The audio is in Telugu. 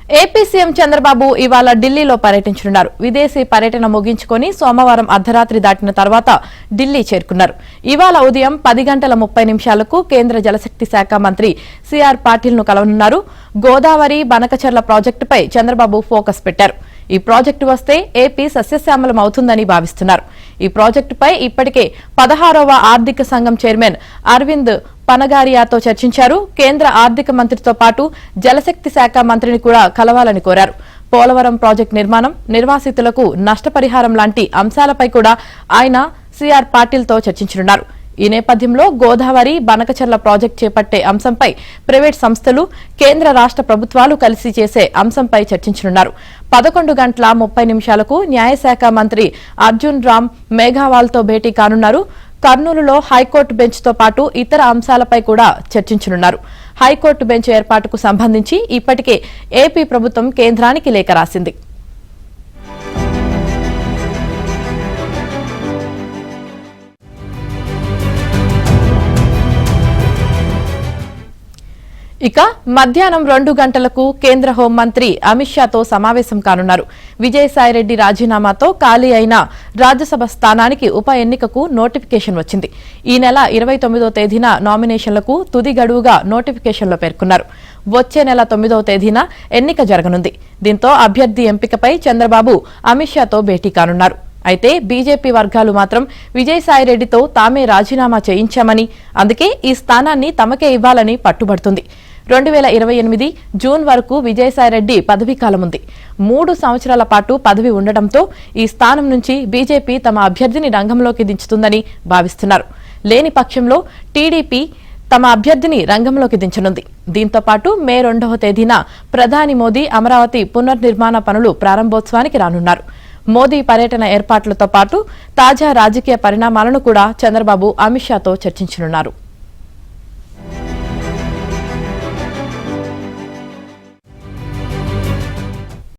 ఏపీ సీఎం చంద్రబాబు ఇవాళ ఢిల్లీలో పర్యటించనున్నారు. విదేశీ పర్యటన ముగించుకొని సోమవారం అర్ధరాత్రి దాటిన తర్వాత ఢిల్లీ చేరుకున్నారు. ఇవాళ ఉదయం 10:30 కేంద్ర జలశక్తి శాఖ మంత్రి సిఆర్ పాటిల్ ను కలవనున్నారు. గోదావరి బనకచర్ల ప్రాజెక్టుపై చంద్రబాబు ఫోకస్ పెట్టారు. ఈ ప్రాజెక్టు వస్తే ఏపీ సస్యశ్యామలం అవుతుందని భావిస్తున్నారు. ఈ ప్రాజెక్టుపై ఇప్పటికే 16వ ఆర్థిక సంఘం చైర్మన్ అరవింద్ పనగారియాతో చర్చించారు. కేంద్ర ఆర్థిక మంత్రితో పాటు జలశక్తి శాఖ మంత్రిని కూడా కలవాలని కోరారు. పోలవరం ప్రాజెక్టు నిర్మాణం, నిర్వాసితులకు నష్టపరిహారం లాంటి అంశాలపై కూడా ఆయన సిఆర్ పాటిల్తో చర్చించనున్నారు. ఈ నేపథ్యంలో గోదావరి బనకచర్ల ప్రాజెక్టు చేపట్టే అంశంపై ప్రైవేట్ సంస్థలు, కేంద్ర రాష్ట ప్రభుత్వాలు కలిసి చేసే అంశంపై చర్చించనున్నారు. 11:30 న్యాయశాఖ మంత్రి అర్జున్ రామ్ మేఘవాల్తో భేటీ కానున్నారు. కర్నూలులో హైకోర్టు బెంచ్తో పాటు ఇతర అంశాలపై కూడా చర్చించనున్నారు. హైకోర్టు బెంచ్ ఏర్పాటుకు సంబంధించి ఇప్పటికే ఏపీ ప్రభుత్వం కేంద్రానికి లేఖ రాసింది. ఇక మధ్యాహ్నం 2 గంటలకు కేంద్ర హోంమంత్రి అమిత్ షాతో సమావేశం కానున్నారు. విజయసాయిరెడ్డి రాజీనామాతో ఖాళీ అయిన రాజ్యసభ స్థానానికి ఉప ఎన్నికకు నోటిఫికేషన్ వచ్చింది. ఈ నెల 29వ తేదీన నామినేషన్లకు తుది గడువుగా నోటిఫికేషన్లో పేర్కొన్నారు. వచ్చే నెల 9వ తేదీన ఎన్నిక జరగనుంది. దీంతో అభ్యర్థి ఎంపికపై చంద్రబాబు అమిత్ షాతో భేటీ కానున్నారు. అయితే బీజేపీ వర్గాలు మాత్రం విజయసాయిరెడ్డితో తామే రాజీనామా చేయించామని, అందుకే ఈ స్థానాన్ని తమకే ఇవ్వాలని పట్టుబడుతుంది. 2028 జూన్ వరకు విజయసాయిరెడ్డి పదవీకాలం ఉంది. 3 సంవత్సరాల పాటు పదవి ఉండటంతో ఈ స్థానం నుంచి బీజేపీ తమ అభ్యర్థిని రంగంలోకి దించుతుందని భావిస్తున్నారు. లేని పక్షంలో టీడీపీ తమ అభ్యర్థిని రంగంలోకి దించనుంది. దీంతో పాటు మే 2వ తేదీన ప్రధాని మోదీ అమరావతి పునర్నిర్మాణ పనులు ప్రారంభోత్సవానికి రానున్నారు. మోదీ పర్యటన ఏర్పాట్లతో పాటు తాజా రాజకీయ పరిణామాలను కూడా చంద్రబాబు అమిత్ షాతో చర్చించనున్నారు.